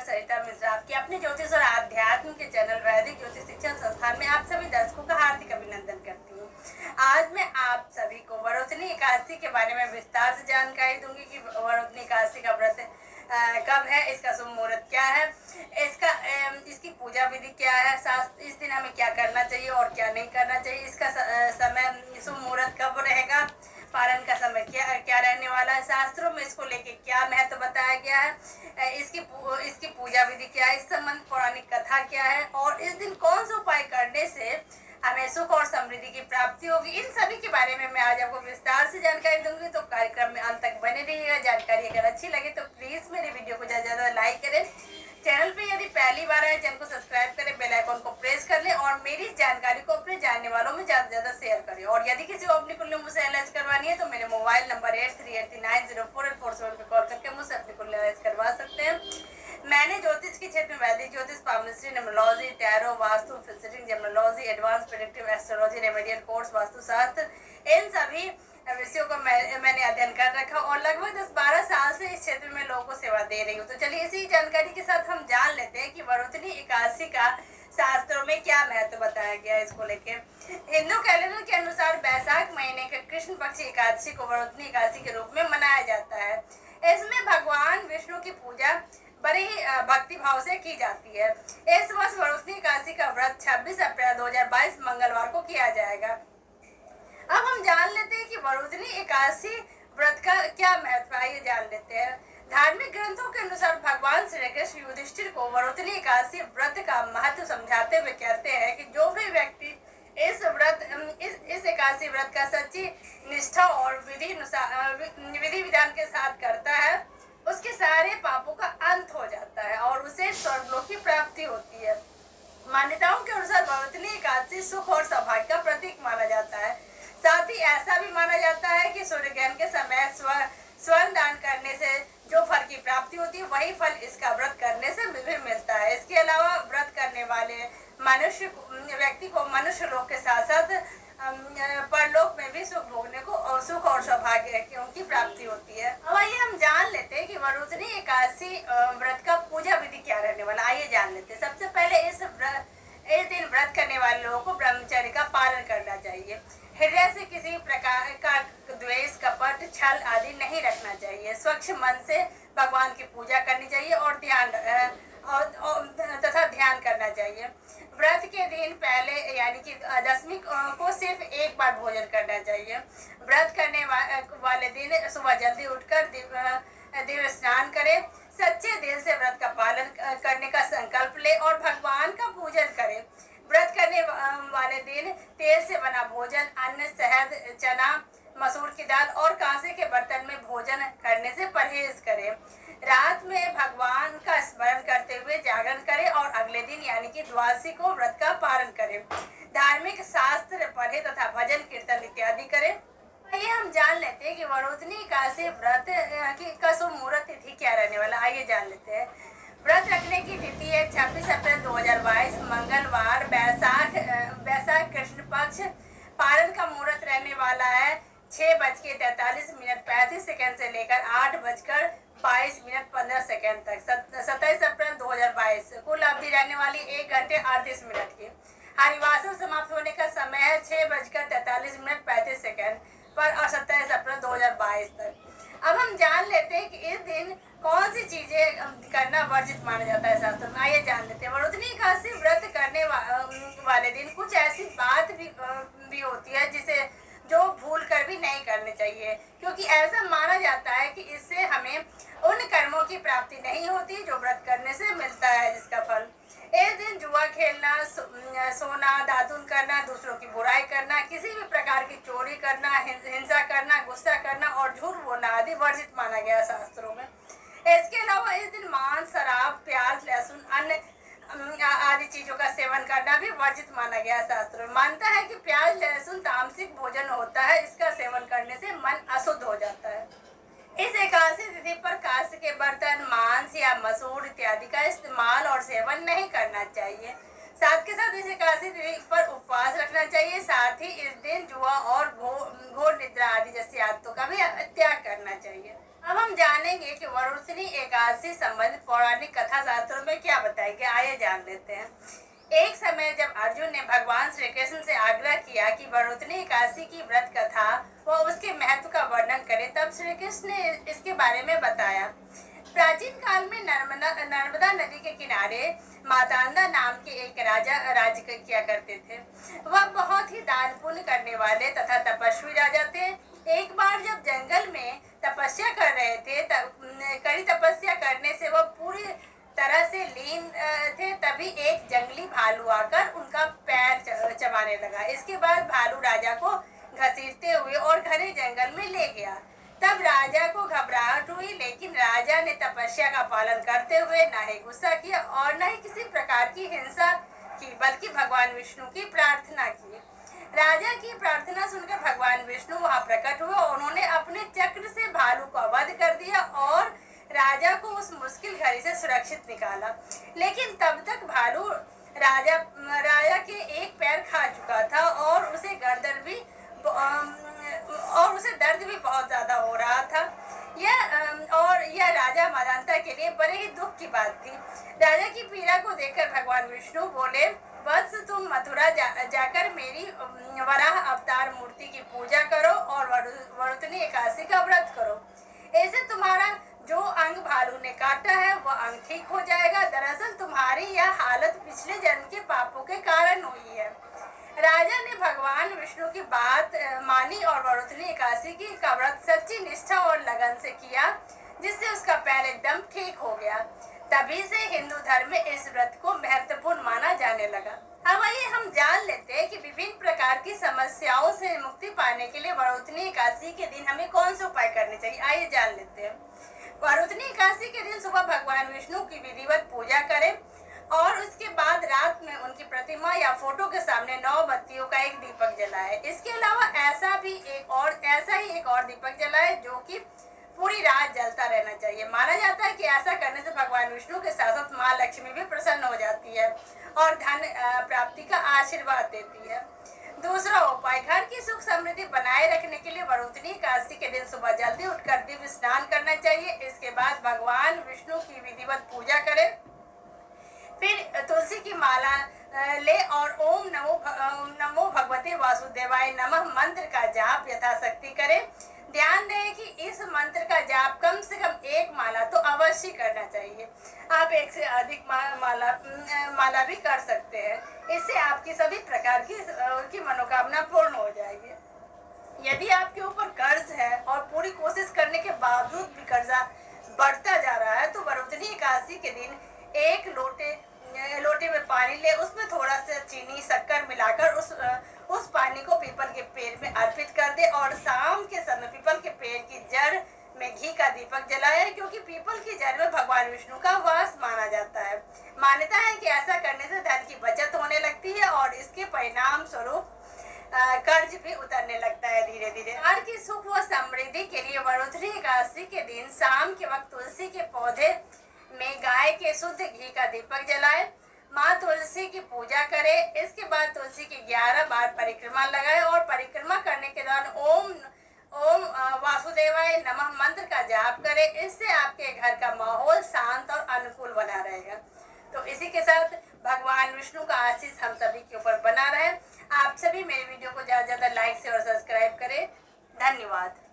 सरिता मिश्रा आपके अपने ज्योतिष और आध्यात्म के चैनल वैदिक ज्योतिष शिक्षण संस्थान में आप सभी दर्शकों का हार्दिक अभिनंदन करती हूँ। आज मैं आप सभी को वरोधनी एकादशी के बारे में विस्तार से जानकारी दूंगी कि वरोधनी एकादशी का व्रत कब है, इसका शुभ मुहूर्त क्या है, इसकी पूजा विधि क्या है, इस दिन हमें क्या करना चाहिए और क्या नहीं करना चाहिए, इसका समय शुभ मुहूर्त कब रहेगा, पारण का समय क्या रहने वाला है, शास्त्रों में इसको लेके क्या महत्व बताया गया है, इसकी पूजा विधि क्या है, इस संबंध पौराणिक कथा क्या है और इस दिन कौन सा उपाय करने से हमें सुख और समृद्धि की प्राप्ति होगी, इन सभी के बारे में मैं आज आपको विस्तार से जानकारी दूंगी। तो कार्यक्रम में अंत तक बने रहिएगा। जानकारी अगर अच्छी लगे तो प्लीज मेरे वीडियो को ज्यादा लाइक करें। चैनल पे यदि पहली बार आए चैनल को सब्सक्राइब करें, बेल आइकन को प्रेस कर लें और मेरी जानकारी को अपने जानने वालों में ज्यादा शेयर करें। और यदि किसी को अपनी कुंडली मुझसे एनालाइज करवानी है तो मेरे मोबाइल नंबर 8389048447 पे कॉल करके मुझसे अपनी कुंडली एनालाइज करवा सकते हैं। मैंने ज्योतिष के क्षेत्र में वैदिक ज्योतिष, पामोलॉजी, न्यूमरोलॉजी, टैरो, वास्तु, फिजिटिंग, gemmology, advance predictive astrology, remedial course, Vastushastra, इन सभी विषयों को मैंने अध्ययन कर रखा और लगभग 10-12 साल से इस क्षेत्र में लोगों को सेवा दे रही हूँ। तो चलिए इसी जानकारी के साथ हम जान लेते हैं कि वरोधनी एकादशी का शास्त्रों में क्या महत्व बताया गया है। इसको लेके हिंदू कैलेंडर के अनुसार वैशाख महीने के कृष्ण पक्ष एकादशी को वरोधनी एकादशी के रूप में मनाया जाता है। इसमें भगवान विष्णु की पूजा बड़े ही भक्ति भाव से की जाती है। इस वर्ष वरोधनी एकादशी का व्रत 26 अप्रैल 2022 मंगलवार को किया जाएगा। अब हम जान लेते हैं कि वरोधनी एकादशी व्रत का क्या महत्व है, ये जान लेते हैं। धार्मिक ग्रंथों के अनुसार भगवान श्री कृष्ण युधिष्ठिर को वरोधनी एकादशी व्रत का महत्व समझाते हुए कहते हैं कि जो भी व्यक्ति इस एकादशी व्रत का सच्ची निष्ठा और विधि विधान के साथ करता है, उसके सारे पापों का अंत हो जाता है और उसे स्वर्गलोक की प्राप्ति होती है। मान्यताओं के अनुसार वरोधनी एकादशी सुख और सौभाग्य का प्रतीक माना जाता है। साथ ही ऐसा भी माना जाता है कि सूर्य ग्रहण के समय स्वर्ण दान करने से जो फल की प्राप्ति होती है वही फल इसका व्रत करने से भी मिलता है। इसके अलावा व्रत करने वाले व्यक्ति को मनुष्य लोक के साथ साथ परलोक में भी सुख भोगने को और सुख और सौभाग्य की प्राप्ति होती है। अब आइए हम जान लेते हैं कि वरोधनी एकादशी व्रत का पूजा विधि क्या रहने वाला। आइए जान लेते हैं। सबसे पहले इस दिन व्रत करने वाले लोगों को ब्रह्मचर्य का पालन करना चाहिए। हृदय से किसी प्रकार का द्वेष, कपट, छल आदि नहीं रखना चाहिए। स्वच्छ मन से भगवान की पूजा करनी चाहिए और ध्यान करना चाहिए। व्रत के दिन पहले यानी कि दशमी को सिर्फ एक बार भोजन करना चाहिए। व्रत करने वाले दिन सुबह जल्दी उठकर दिव्य स्नान करें, सच्चे दिल से व्रत का पालन करने का संकल्प ले और भगवान का पूजन करें। व्रत करने वाले दिन तेल से बना भोजन, अन्न, शहद, चना, मसूर की दाल और कांसे के बर्तन में भोजन करने से परहेज करें। रात में भगवान का स्मरण करते हुए जागरण करें और अगले दिन यानी कि द्वादशी को व्रत का पालन करें। धार्मिक शास्त्र पढ़े तथा भजन कीर्तन इत्यादि करें। आइए हम जान लेते हैं कि वरोधनी एकादशी व्रत का शुभ मुहूर्त तिथि क्या रहने वाला। आइए जान लेते हैं। व्रत रखने की तिथि है 26 अप्रैल 2022 मंगलवार, वैशाख कृष्ण पक्ष। पारण का मुहूर्त रहने वाला है 6:43 से लेकर 8:22 तक। 27 अप्रैल 2022 कुल अवधि रहने वाली 1 घंटे 38 मिनट की। हरिवासर समाप्त होने का समय है 6:43 पर और 27 अप्रैल 2022 तक। अब हम जान लेते हैं कि इस दिन कौन सी चीजें करना वर्जित माना जाता है शास्त्र में। आइए जान लेते हैं। वरोधनी एकादशी व्रत करने वाले दिन कुछ ऐसी बात भी होती है जिसे जो भूल कर भी नहीं करनी चाहिए, क्योंकि ऐसा माना जाता है कि इससे हमें उन कर्मों की प्राप्ति नहीं होती जो व्रत करने से मिलता है, जिसका फल। इस दिन जुआ खेलना, सोना, दातुन करना, दूसरों की बुराई करना, किसी भी प्रकार की चोरी करना, हिंसा करना, गुस्सा करना और झूठ बोलना आदि वर्जित माना गया शास्त्रों में। इसके अलावा इस दिन मांस, शराब, प्याज, लहसुन, अन्न आदि चीजों का सेवन करना भी वर्जित माना गया शास्त्रों में। मानता है कि प्याज, लहसुन तामसिक भोजन होता है, इसका सेवन करने से मन अशुद्ध हो जाता है। इस एकादशी तिथि पर कांस्य के बर्तन, मांस या मसूर इत्यादि का इस्तेमाल और सेवन नहीं करना चाहिए। साथ के साथ इस एकादशी तिथि पर उपवास रखना चाहिए। साथ ही इस दिन जुआ और घोर निद्रा आदि जैसी आदतों का भी त्याग करना चाहिए। अब हम जानेंगे कि वरुणिनी एकादशी संबंधित पौराणिक कथा शास्त्रों में क्या बताया गया। आइए जान लेते हैं। एक समय जब अर्जुन ने भगवान श्री कृष्ण से आग्रह किया कि वरुणिनी एकादशी की व्रत कथा व उसके महत्व का वर्णन करे, तब श्री कृष्ण ने इसके बारे में बताया। प्राचीन काल में नर्मदा नदी के किनारे मातांदा नाम के एक राजा राज्य किया करते थे। वह बहुत ही दान पुण्य करने वाले तथा तपस्वी राजा थे। एक बार जब जंगल में तपस्या कर रहे थे, कड़ी तपस्या करने से वह पूरी तरह से लीन थे, तभी एक जंगली भालू आकर उनका पैर चबाने लगा। इसके बाद भालू राजा को घसीटते हुए और घने जंगल में ले गया। तब राजा को घबराहट हुई, लेकिन राजा ने तपस्या का पालन करते हुए न ही गुस्सा किया और न ही किसी प्रकार की हिंसा की, बल्कि भगवान विष्णु की प्रार्थना की। राजा की प्रार्थना सुनकर भगवान विष्णु वहां प्रकट हुए और उन्होंने अपने चक्र से भालू को वध कर दिया और राजा को उस मुश्किल घड़ी से सुरक्षित निकाला। लेकिन तब तक भालू राजा के एक पैर खा चुका था और उसे दर्द भी बहुत ज्यादा हो रहा था। यह राजा मादांता के लिए बड़े ही दुख की बात थी। राजा की पीड़ा को देखकर भगवान विष्णु बोले, वत्स, तुम मथुरा जाकर मेरी वराह अवतार मूर्ति की पूजा करो और वरुणिनी एकादशी का व्रत करो। ऐसे तुम्हारा जो अंग भालू ने काटा है वह अंग ठीक हो जाएगा। दरअसल तुम्हारी यह हालत पिछले जन्म के पापों के कारण हुई है। राजा ने भगवान विष्णु की बात मानी और वरुणिनी एकादशी का व्रत सच्ची निष्ठा और लगन से किया, जिससे उसका पैर एकदम ठीक हो गया। तभी से हिंदू धर्म में इस व्रत को महत्वपूर्ण माना जाने लगा। अब आइए हम जान लेते हैं कि विभिन्न प्रकार की समस्याओं से मुक्ति पाने के लिए वरुणिनी एकादशी के दिन हमें कौन से उपाय करने चाहिए। आइए जान लेते हैं। वरुणिनी एकादशी के दिन सुबह भगवान विष्णु की विधिवत पूजा करें और उसके बाद रात में उनकी प्रतिमा या फोटो के सामने 9 बत्तियों का एक दीपक जलाए। इसके अलावा ऐसा ही एक और दीपक जलाए जो कि पूरी रात जलता रहना चाहिए। माना जाता है कि ऐसा करने से भगवान विष्णु के साथ साथ माँ लक्ष्मी भी प्रसन्न हो जाती है और धन प्राप्ति का आशीर्वाद देती है। दूसरा उपाय, घर की सुख समृद्धि बनाए रखने के लिए वरुणिनी एकादशी के दिन सुबह जल्दी उठकर दिव्य स्नान करना चाहिए। इसके बाद भगवान विष्णु की विधिवत पूजा करें, फिर तुलसी की माला ले और ओम नमो भगवते वासुदेवाय नमः मंत्र का जाप यथाशक्ति करें। ध्यान दें कि इस मंत्र का जाप कम से कम एक माला तो अवश्य करना चाहिए। आप एक से अधिक माला भी कर सकते हैं। इससे आपकी सभी प्रकार की मनोकामना पूर्ण हो जाएगी। यदि आपके ऊपर कर्ज है और पूरी कोशिश करने के बावजूद भी कर्जा बढ़ता जा रहा है, तो वरुणिनी एकादशी के दिन एक लोटे में पानी ले, उसमें थोड़ा सा चीनी शक्कर मिलाकर उस पानी को पीपल के पेड़ में अर्पित कर दे और शाम के समय पीपल के पेड़ की जड़ में घी का दीपक जलाए, क्योंकि पीपल की जड़ में भगवान विष्णु का वास माना जाता है। मान्यता है कि ऐसा करने से धन की बचत होने लगती है और इसके परिणाम स्वरूप कर्ज भी उतरने लगता है धीरे धीरे। घर की सुख व समृद्धि के लिए वरुणिनी एकादशी के दिन शाम के वक्त तुलसी के पौधे में गाय के शुद्ध घी का दीपक जलाए, माँ तुलसी की पूजा करें। इसके बाद तुलसी की 11 बार परिक्रमा लगाए और परिक्रमा करने के दौरान ओम वासुदेवाय नमः मंत्र का जाप करें। इससे आपके घर का माहौल शांत और अनुकूल बना रहेगा। तो इसी के साथ भगवान विष्णु का आशीष हम सभी के ऊपर बना रहे। आप सभी मेरे वीडियो को ज्यादा से ज्यादा लाइक से और सब्सक्राइब करें। धन्यवाद।